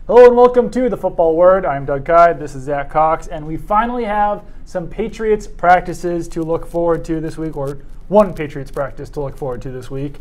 Hello and welcome to the Football Word. I'm Doug Kide, this is Zach Cox, and we finally have some Patriots practices to look forward to this week, or one Patriots practice to look forward to this week.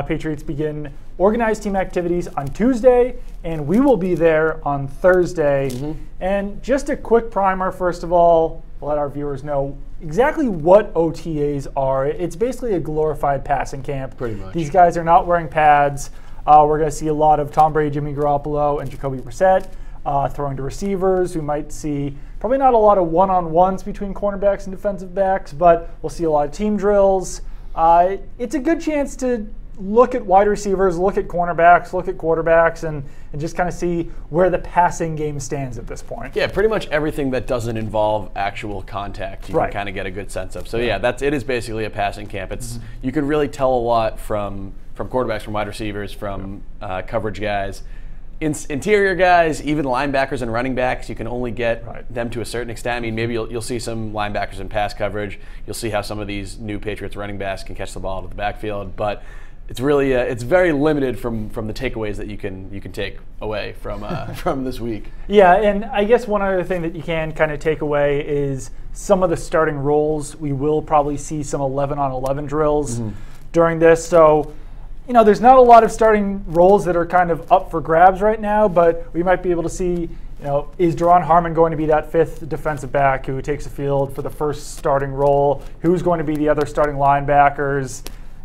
Patriots begin organized team activities on Tuesday, and we will be there on Thursday. And just a quick primer, first of all, let our viewers know exactly what OTAs are. It's basically a glorified passing camp. Pretty much. These guys are not wearing pads. We're going to see a lot of Tom Brady, Jimmy Garoppolo, and Jacoby Brissett throwing to receivers. We might see probably not a lot of one-on-ones between cornerbacks and defensive backs, but we'll see a lot of team drills. It's a good chance to look at wide receivers, look at cornerbacks, look at quarterbacks, and just kind of see where the passing game stands at this point. Yeah, pretty much everything that doesn't involve actual contact, you can kind of get a good sense of. So yeah, it is basically a passing camp. It's you can really tell a lot from quarterbacks, from wide receivers, from coverage guys, interior guys, even linebackers and running backs. You can only get them to a certain extent. I mean, maybe you'll see some linebackers in pass coverage. You'll see how some of these new Patriots running backs can catch the ball out of the backfield, but it's really it's very limited from the takeaways that you can take away from this week. Yeah, and I guess one other thing that you can kind of take away is some of the starting roles. We will probably see some 11-on-11 drills during this. So, you know, there's not a lot of starting roles that are kind of up for grabs right now, but we might be able to see, you know, is Deron Harmon going to be that fifth defensive back who takes the field for the first starting role? Who's going to be the other starting linebackers?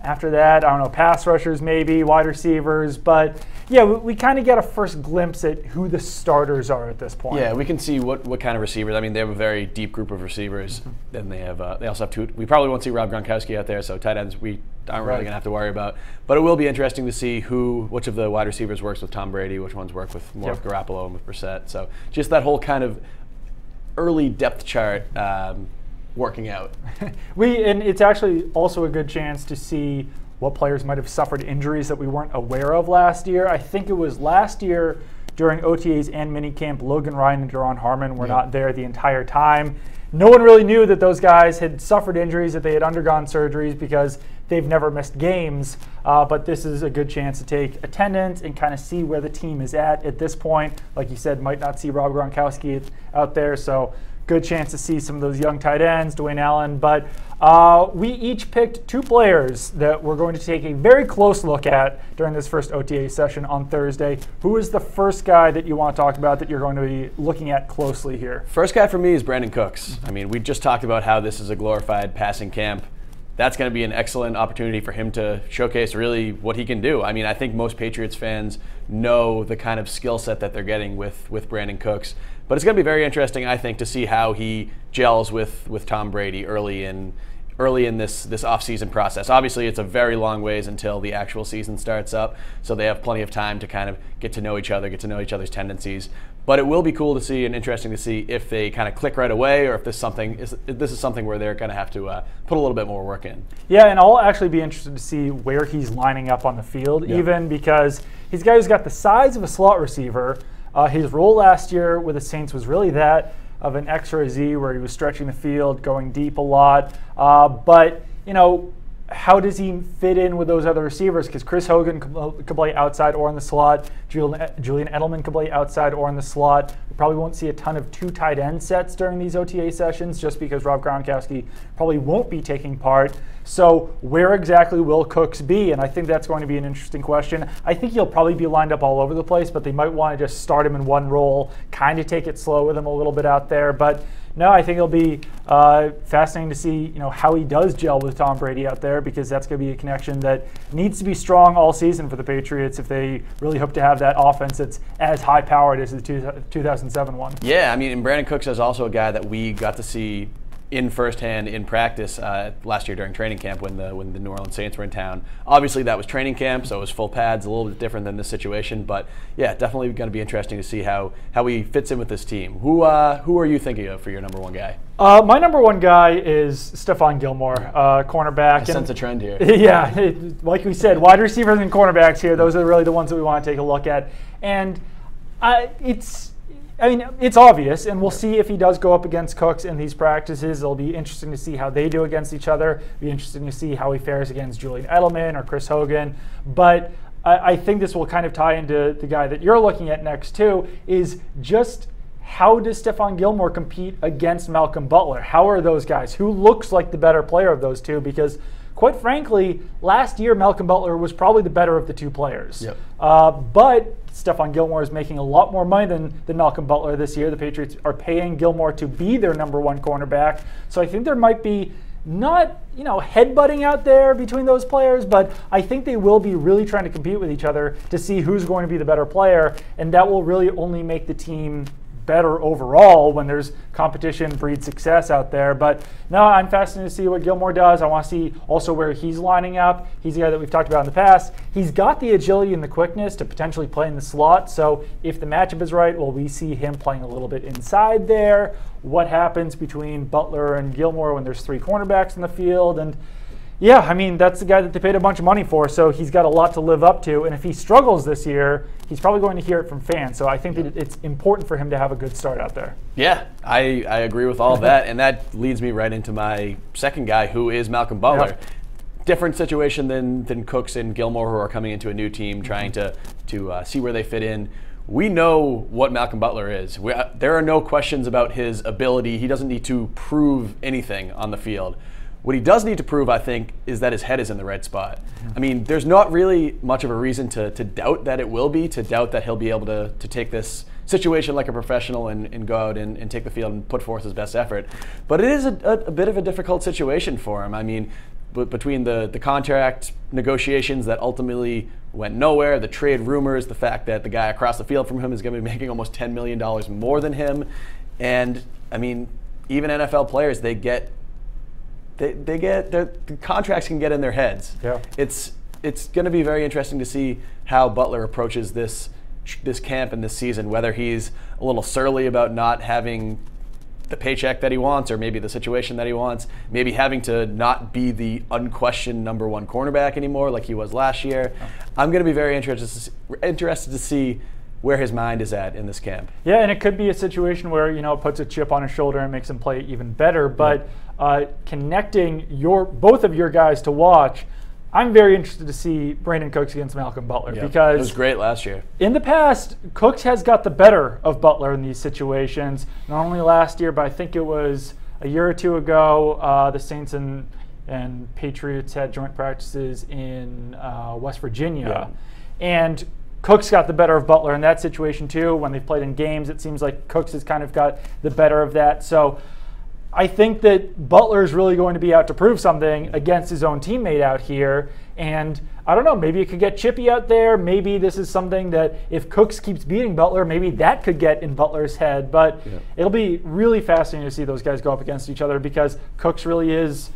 After that, I don't know, pass rushers maybe, wide receivers. But, yeah, we kind of get a first glimpse at who the starters are at this point. Yeah, we can see what kind of receivers. I mean, they have a very deep group of receivers. Then they also have two. We probably won't see Rob Gronkowski out there, so tight ends we aren't really going to have to worry about. But it will be interesting to see which of the wide receivers works with Tom Brady, which ones work with more with Garoppolo and with Brissett. So just that whole kind of early depth chart working out. And it's actually also a good chance to see what players might have suffered injuries that we weren't aware of last year. I think it was last year during OTAs and minicamp, Logan Ryan and Deron Harmon were not there the entire time. No one really knew that those guys had suffered injuries, that they had undergone surgeries, because they've never missed games. But this is a good chance to take attendance and kind of see where the team is at this point. Like you said, might not see Rob Gronkowski out there, so good chance to see some of those young tight ends, Dwayne Allen. But we each picked two players that we're going to take a very close look at during this first OTA session on Thursday. Who is the first guy that you want to talk about that you're going to be looking at closely here? First guy for me is Brandon Cooks. I mean, we just talked about how this is a glorified passing camp. That's going to be an excellent opportunity for him to showcase really what he can do. I mean, I think most Patriots fans know the kind of skill set that they're getting with Brandon Cooks. But it's going to be very interesting, I think, to see how he gels with Tom Brady early in this offseason process. Obviously, it's a very long ways until the actual season starts up, so they have plenty of time to kind of get to know each other, get to know each other's tendencies. But it will be cool to see and interesting to see if they kind of click right away, or if this is something where they're going to have to put a little bit more work in. Yeah, and I'll actually be interested to see where he's lining up on the field, even because he's a guy who's got the size of a slot receiver. His role last year with the Saints was really that of an X or a Z, where he was stretching the field, going deep a lot. But, you know, how does he fit in with those other receivers? Because Chris Hogan could play outside or in the slot. Julian Edelman could play outside or in the slot. We probably won't see a ton of two tight end sets during these OTA sessions, just because Rob Gronkowski probably won't be taking part. So where exactly will Cooks be? And I think that's going to be an interesting question. I think he'll probably be lined up all over the place, but they might want to just start him in one role, kind of take it slow with him a little bit out there. But no, I think it'll be fascinating to see, you know, how he does gel with Tom Brady out there, because that's going to be a connection that needs to be strong all season for the Patriots if they really hope to have that offense that's as high-powered as the 2007 one. Yeah, I mean, and Brandon Cooks is also a guy that we got to see in firsthand in practice last year during training camp when the New Orleans Saints were in town. Obviously, that was training camp, so it was full pads, a little bit different than this situation. But yeah, definitely going to be interesting to see how he fits in with this team. Who are you thinking of for your number one guy? My number one guy is Stephon Gilmore, cornerback. I sense a trend here. Yeah, like we said, wide receivers and cornerbacks here. Those are really the ones that we want to take a look at. And it's obvious, and we'll see if he does go up against Cooks in these practices. It'll be interesting to see how they do against each other. It'll be interesting to see how he fares against Julian Edelman or Chris Hogan. But I think this will kind of tie into the guy that you're looking at next too, is just how does Stephon Gilmore compete against Malcolm Butler? How are those guys? Who looks like the better player of those two? Because quite frankly, last year Malcolm Butler was probably the better of the two players. Yep. But Stephon Gilmore is making a lot more money than Malcolm Butler this year. The Patriots are paying Gilmore to be their #1 cornerback. So I think there might be not, headbutting out there between those players, but I think they will be really trying to compete with each other to see who's going to be the better player, and that will really only make the team better overall when there's competition breeds success out there. But no, I'm fascinated to see what Gilmore does. I want to see also where he's lining up. He's a guy that we've talked about in the past. He's got the agility and the quickness to potentially play in the slot. So if the matchup is right, will we see him playing a little bit inside there? What happens between Butler and Gilmore when there's 3 cornerbacks in the field? And yeah, I mean, that's the guy that they paid a bunch of money for, so he's got a lot to live up to. And if he struggles this year, he's probably going to hear it from fans. So I think that it's important for him to have a good start out there. Yeah, I agree with all of that. And that leads me right into my second guy, who is Malcolm Butler. Yep. Different situation than Cooks and Gilmore, who are coming into a new team, trying to see where they fit in. We know what Malcolm Butler is. There are no questions about his ability. He doesn't need to prove anything on the field. What he does need to prove, I think, is that his head is in the right spot. I mean, there's not really much of a reason to doubt that it will be, to doubt that he'll be able to take this situation like a professional and go out and take the field and put forth his best effort. But it is a bit of a difficult situation for him. I mean, between the contract negotiations that ultimately went nowhere, the trade rumors, the fact that the guy across the field from him is going to be making almost $10 million more than him. And, I mean, even NFL players, the contracts can get in their heads. Yeah. It's going to be very interesting to see how Butler approaches this camp and this season, whether he's a little surly about not having the paycheck that he wants, or maybe the situation that he wants, maybe having to not be the unquestioned #1 cornerback anymore like he was last year. I'm going to be very interested to see where his mind is at in this camp. Yeah, and it could be a situation where, it puts a chip on his shoulder and makes him play even better. But connecting both of your guys to watch, I'm very interested to see Brandon Cooks against Malcolm Butler, because it was great last year. In the past, Cooks has got the better of Butler in these situations. Not only last year, but I think it was a year or two ago, the Saints and Patriots had joint practices in West Virginia. And Cooks got the better of Butler in that situation too. When they've played in games, it seems like Cooks has kind of got the better of that. So I think that Butler is really going to be out to prove something against his own teammate out here. And I don't know, maybe it could get chippy out there. Maybe this is something that if Cooks keeps beating Butler, maybe that could get in Butler's head. But it'll be really fascinating to see those guys go up against each other, because Cooks really is,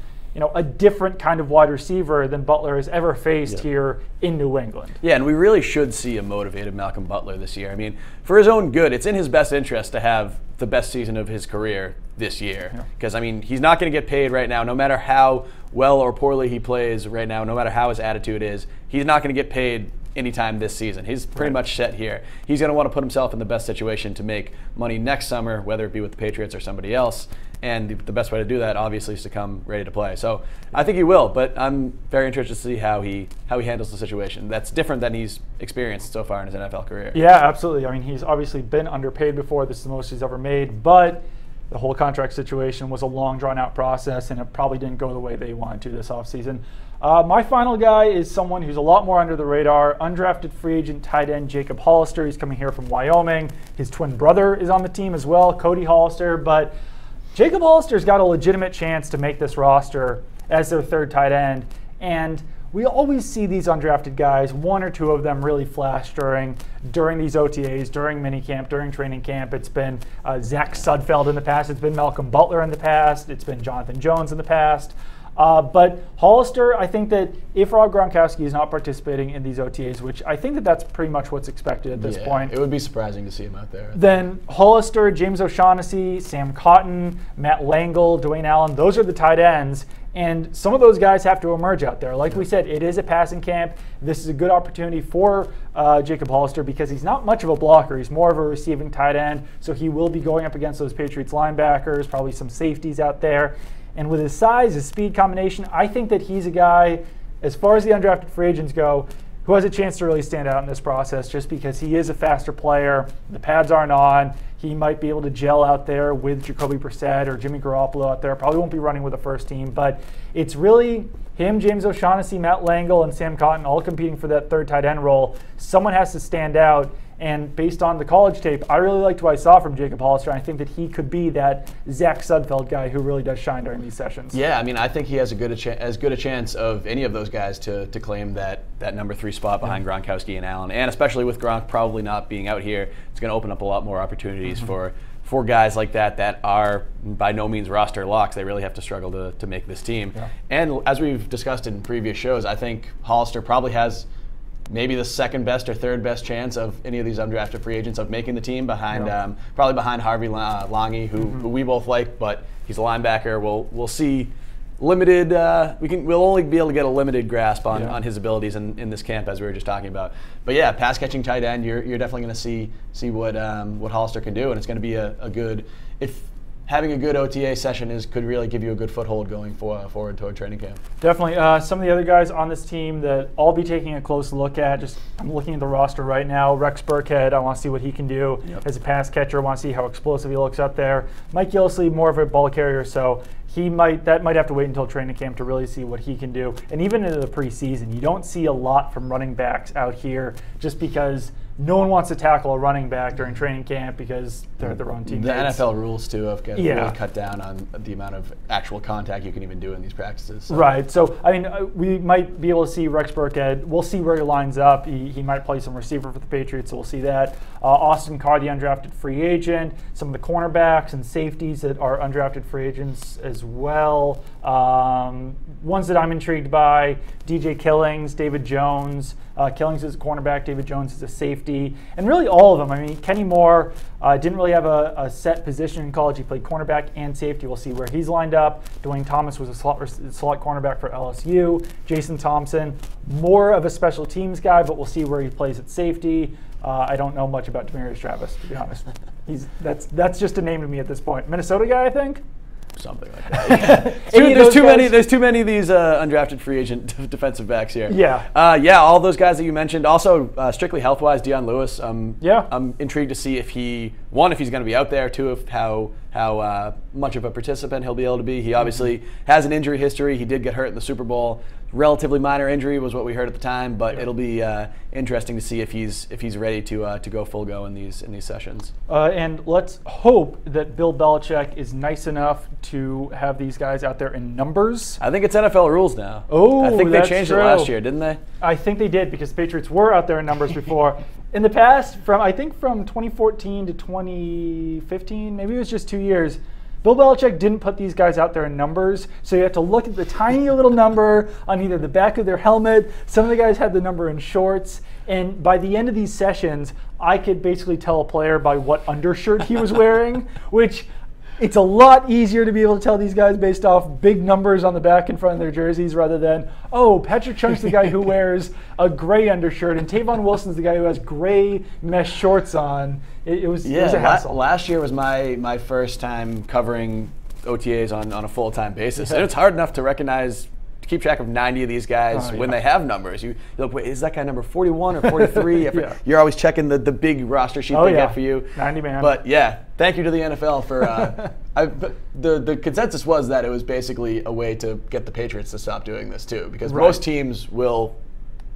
a different kind of wide receiver than Butler has ever faced here in New England. Yeah, and we really should see a motivated Malcolm Butler this year. I mean, for his own good, it's in his best interest to have the best season of his career this year. Because, I mean, he's not going to get paid right now, no matter how well or poorly he plays right now, no matter how his attitude is. He's not going to get paid anytime this season. He's pretty much set here. He's going to want to put himself in the best situation to make money next summer, whether it be with the Patriots or somebody else. And the best way to do that, obviously, is to come ready to play. So I think he will, but I'm very interested to see how he handles the situation. That's different than he's experienced so far in his NFL career. Yeah, absolutely. I mean, he's obviously been underpaid before. This is the most he's ever made, but the whole contract situation was a long, drawn-out process, and it probably didn't go the way they wanted to this offseason. My final guy is someone who's a lot more under the radar, undrafted free agent tight end Jacob Hollister. He's coming here from Wyoming. His twin brother is on the team as well, Cody Hollister, but Jacob Hollister's got a legitimate chance to make this roster as their third tight end, and we always see these undrafted guys, one or two of them really flash during these OTAs, during minicamp, during training camp. It's been Zach Sudfeld in the past. It's been Malcolm Butler in the past. It's been Jonathan Jones in the past. But Hollister, I think that if Rob Gronkowski is not participating in these OTAs, which I think that that's pretty much what's expected at this point. It would be surprising to see him out there. Then Hollister, James O'Shaughnessy, Sam Cotton, Matt Langle, Dwayne Allen, those are the tight ends. And some of those guys have to emerge out there. Like we said, it is a passing camp. This is a good opportunity for Jacob Hollister, because he's not much of a blocker. He's more of a receiving tight end. So he will be going up against those Patriots linebackers, probably some safeties out there. And with his size, his speed combination, I think that he's a guy, as far as the undrafted free agents go, who has a chance to really stand out in this process just because he is a faster player. The pads aren't on. He might be able to gel out there with Jacoby Brissett or Jimmy Garoppolo out there. Probably won't be running with the first team, but it's really him, James O'Shaughnessy, Matt Langle, and Sam Cotton all competing for that third tight end role. Someone has to stand out. And based on the college tape, I really liked what I saw from Jacob Hollister. I think that he could be that Zach Sudfeld guy who really does shine during these sessions. Yeah, I mean, I think he has as good a chance of any of those guys to claim that number 3 spot behind Gronkowski and Allen. And especially with Gronk probably not being out here, it's going to open up a lot more opportunities for guys like that are by no means roster locks. They really have to struggle to make this team. Yeah. And as we've discussed in previous shows, I think Hollister probably has maybe the second best or third best chance of any of these undrafted free agents of making the team behind probably behind Harvey Lange, who we both like, but he's a linebacker. We'll see limited. We'll only be able to get a limited grasp on his abilities in this camp, as we were just talking about. But yeah, pass catching tight end, you're definitely going to see what Hollister can do, and it's going to be a good having a good OTA session could really give you a good foothold going forward toward training camp. Definitely. Some of the other guys on this team that I'll be taking a close look at, I'm looking at the roster right now. Rex Burkhead, I want to see what he can do as a pass catcher. I want to see how explosive he looks up there. Mike Gillisley, more of a ball carrier, so that might have to wait until training camp to really see what he can do. And even into the preseason, you don't see a lot from running backs out here just because no one wants to tackle a running back during training camp because they're their own teammates. The NFL rules, too, have really cut down on the amount of actual contact you can even do in these practices. So. Right. So, I mean, we might be able to see Rex Burkhead. We'll see where he lines up. He might play some receiver for the Patriots, so we'll see that. Austin Carr, the undrafted free agent. Some of the cornerbacks and safeties that are undrafted free agents as well. Ones that I'm intrigued by, DJ Killings, David Jones. Killings is a cornerback, David Jones is a safety, and really all of them. I mean, Kenny Moore didn't really have a set position in college. He played cornerback and safety. We'll see where he's lined up. Dwayne Thomas was a slot cornerback for LSU. Jason Thompson, more of a special teams guy, but we'll see where he plays at safety. I don't know much about Demarius Travis, to be honest. That's just a name to me at this point. Minnesota guy, I think. Something like that. Yeah. There's too many of these undrafted free agent defensive backs here. Yeah. All those guys that you mentioned. Also, strictly health-wise, Dion Lewis. I'm intrigued to see if he's going to be out there. 2, of how much of a participant he'll be able to be. He obviously has an injury history. He did get hurt in the Super Bowl. Relatively minor injury was what we heard at the time, but it'll be interesting to see if he's ready to go full go in these sessions. And let's hope that Bill Belichick is nice enough to have these guys out there in numbers. I think it's NFL rules now. Oh, I think they changed true. it last year, didn't they? I think they did because the Patriots were out there in numbers before. In the past, from 2014 to 2015, maybe it was just 2 years, Bill Belichick didn't put these guys out there in numbers, so you have to look at the tiny little number on either the back of their helmet. Some of the guys had the number in shorts, and by the end of these sessions, I could basically tell a player by what undershirt he was wearing, which it's a lot easier to be able to tell these guys based off big numbers on the back and front of their jerseys rather than, Patrick Chunk's the guy who wears a gray undershirt and Tavon Wilson's the guy who has gray mesh shorts on. It was a hassle. Last year was my first time covering OTAs on a full-time basis. And it's hard enough to keep track of 90 of these guys when they have numbers. You look, wait, is that guy number 41 or 43? You're always checking the big roster sheet they get for you. 90 man. But yeah, thank you to the NFL for the consensus was that it was basically a way to get the Patriots to stop doing this too, because most teams will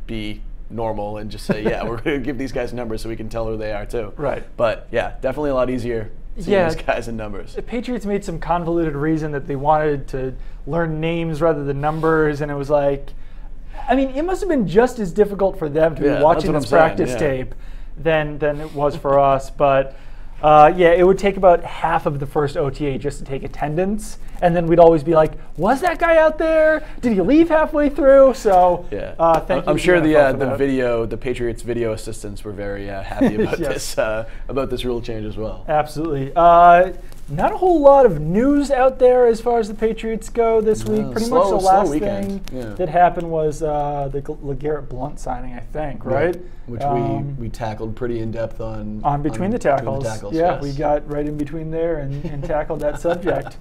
be normal and just say, we're going to give these guys numbers so we can tell who they are too. Right. But yeah, definitely a lot easier seeing these guys in numbers. The Patriots made some convoluted reason that they wanted to learn names rather than numbers, and it was like, I mean, it must have been just as difficult for them to be watching this practice tape than it was for us. But it would take about half of the first OTA just to take attendance, and then we'd always be like, was that guy out there? Did he leave halfway through? So thank you. I'm sure the Patriots video assistants were very happy about about this rule change as well. Absolutely. Not a whole lot of news out there as far as the Patriots go this week. Pretty much the last thing that happened was the LeGarrette Blount signing, I think, right? Which we tackled pretty in depth on between the tackles. We got right in between there and tackled that subject.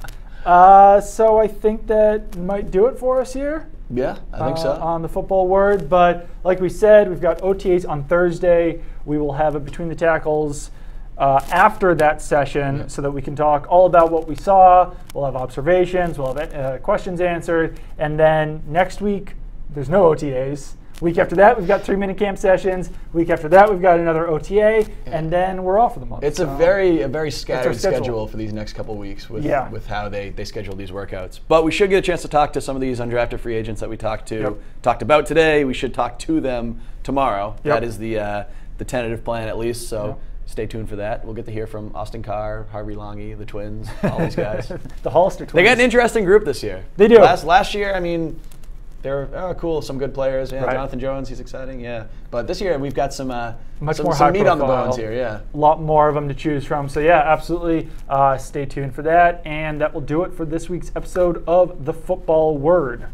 So I think that might do it for us here. Yeah, I think so. On the football word. But like we said, we've got OTAs on Thursday. We will have it between the tackles after that session so that we can talk all about what we saw. We'll have observations. We'll have questions answered. And then next week, there's no OTAs. Week after that, we've got 3 minicamp sessions. Week after that, we've got another OTA, and then we're off for the month. It's a very scattered schedule for these next couple weeks with how they schedule these workouts. But we should get a chance to talk to some of these undrafted free agents that we talked about today. We should talk to them tomorrow. That is the tentative plan, at least. So stay tuned for that. We'll get to hear from Austin Carr, Harvey Lange, the twins, all these guys. The Hollister twins. They got an interesting group this year. They do. Last year, I mean, they're cool, some good players. Yeah, right. Jonathan Jones, he's exciting. Yeah, but this year we've got some more some meat on the bones here. Yeah, a lot more of them to choose from. So yeah, absolutely. Stay tuned for that, and that will do it for this week's episode of The Football Word.